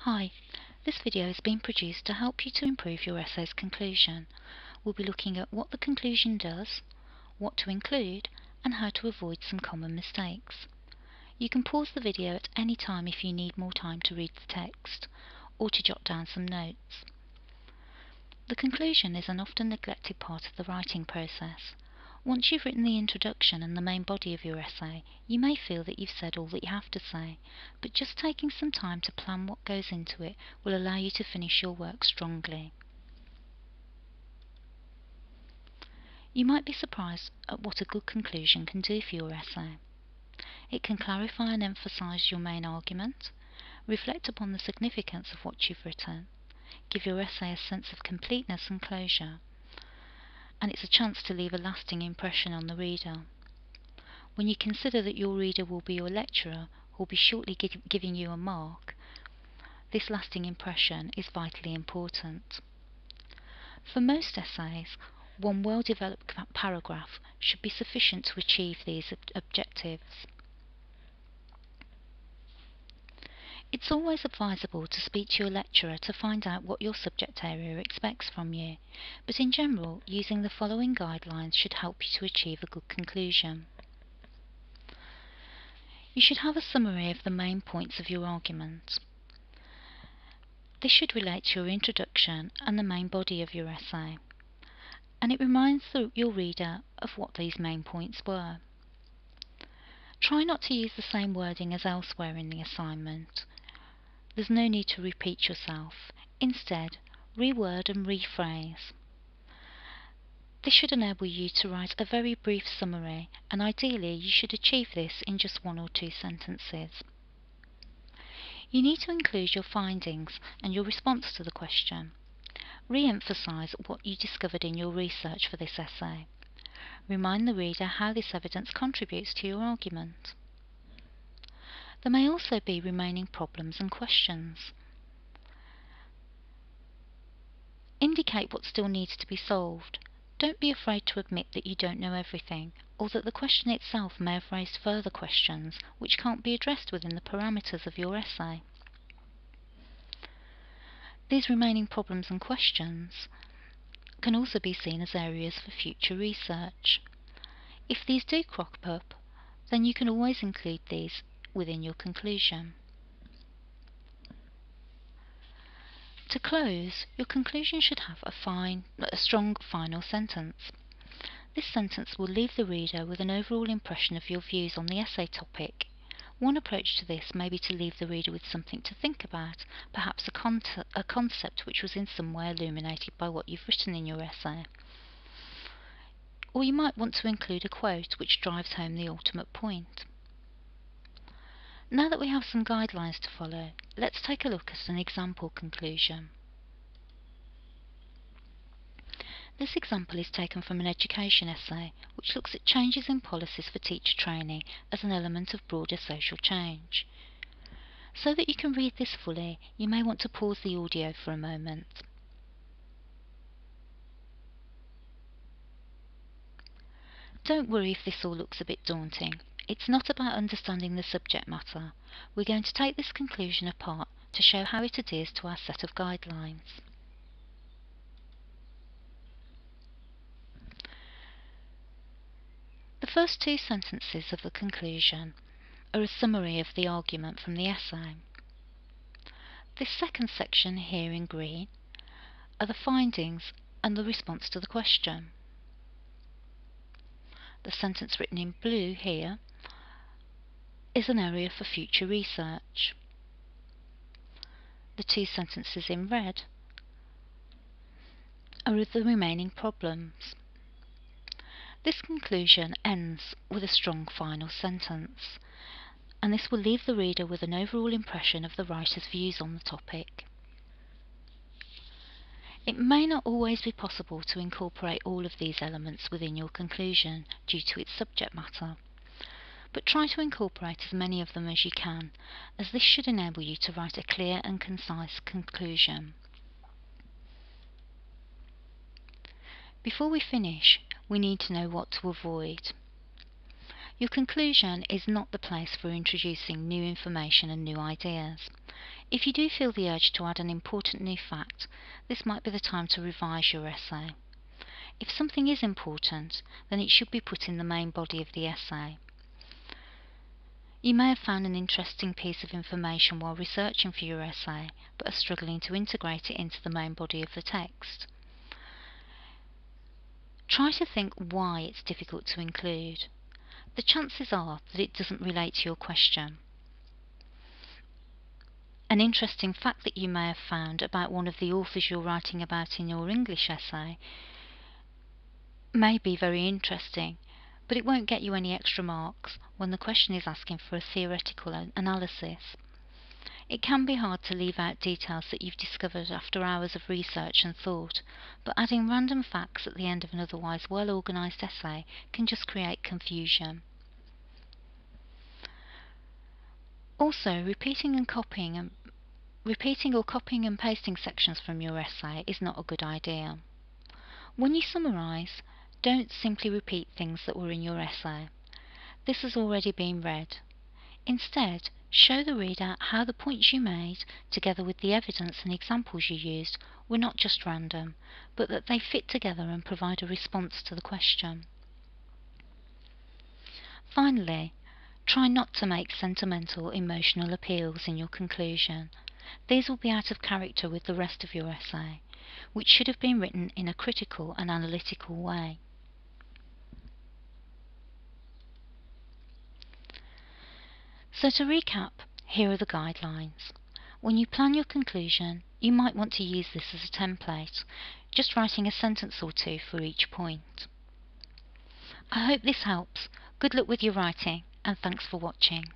Hi, this video has been produced to help you to improve your essay's conclusion. We'll be looking at what the conclusion does, what to include, and how to avoid some common mistakes. You can pause the video at any time if you need more time to read the text, or to jot down some notes. The conclusion is an often neglected part of the writing process. Once you've written the introduction and the main body of your essay, you may feel that you've said all that you have to say, but just taking some time to plan what goes into it will allow you to finish your work strongly. You might be surprised at what a good conclusion can do for your essay. It can clarify and emphasise your main argument, reflect upon the significance of what you've written, give your essay a sense of completeness and closure, and it's a chance to leave a lasting impression on the reader. When you consider that your reader will be your lecturer, who will be shortly giving you a mark, this lasting impression is vitally important. For most essays, one well-developed paragraph should be sufficient to achieve these objectives. It's always advisable to speak to your lecturer to find out what your subject area expects from you, but in general, using the following guidelines should help you to achieve a good conclusion. You should have a summary of the main points of your argument. This should relate to your introduction and the main body of your essay, and it reminds your reader of what these main points were. Try not to use the same wording as elsewhere in the assignment. There's no need to repeat yourself. Instead, reword and rephrase. This should enable you to write a very brief summary, and ideally you should achieve this in just 1 or 2 sentences. You need to include your findings and your response to the question. Re-emphasise what you discovered in your research for this essay. Remind the reader how this evidence contributes to your argument. There may also be remaining problems and questions. Indicate what still needs to be solved. Don't be afraid to admit that you don't know everything, or that the question itself may have raised further questions which can't be addressed within the parameters of your essay. These remaining problems and questions can also be seen as areas for future research. If these do crop up, then you can always include these within your conclusion. To close, your conclusion should have a strong final sentence. This sentence will leave the reader with an overall impression of your views on the essay topic. One approach to this may be to leave the reader with something to think about, perhaps a concept which was in some way illuminated by what you've written in your essay. Or you might want to include a quote which drives home the ultimate point. Now that we have some guidelines to follow, let's take a look at an example conclusion. This example is taken from an education essay, which looks at changes in policies for teacher training as an element of broader social change. So that you can read this fully, you may want to pause the audio for a moment. Don't worry if this all looks a bit daunting. It's not about understanding the subject matter. We're going to take this conclusion apart to show how it adheres to our set of guidelines. The first 2 sentences of the conclusion are a summary of the argument from the essay. This second section here in green are the findings and the response to the question. The sentence written in blue here is an area for future research. The 2 sentences in red are of the remaining problems. This conclusion ends with a strong final sentence, and this will leave the reader with an overall impression of the writer's views on the topic. It may not always be possible to incorporate all of these elements within your conclusion due to its subject matter, but try to incorporate as many of them as you can, as this should enable you to write a clear and concise conclusion. Before we finish, we need to know what to avoid. Your conclusion is not the place for introducing new information and new ideas. If you do feel the urge to add an important new fact, this might be the time to revise your essay. If something is important, then it should be put in the main body of the essay. You may have found an interesting piece of information while researching for your essay, but are struggling to integrate it into the main body of the text. Try to think why it's difficult to include. The chances are that it doesn't relate to your question. An interesting fact that you may have found about one of the authors you're writing about in your English essay may be very interesting, but it won't get you any extra marks when the question is asking for a theoretical analysis. It can be hard to leave out details that you've discovered after hours of research and thought, but adding random facts at the end of an otherwise well-organised essay can just create confusion. Also, repeating or copying and pasting sections from your essay is not a good idea. When you summarise, don't simply repeat things that were in your essay. This has already been read. Instead, show the reader how the points you made, together with the evidence and examples you used, were not just random, but that they fit together and provide a response to the question. Finally, try not to make sentimental, emotional appeals in your conclusion. These will be out of character with the rest of your essay, which should have been written in a critical and analytical way. So to recap, here are the guidelines. When you plan your conclusion, you might want to use this as a template, just writing a sentence or two for each point. I hope this helps. Good luck with your writing, and thanks for watching.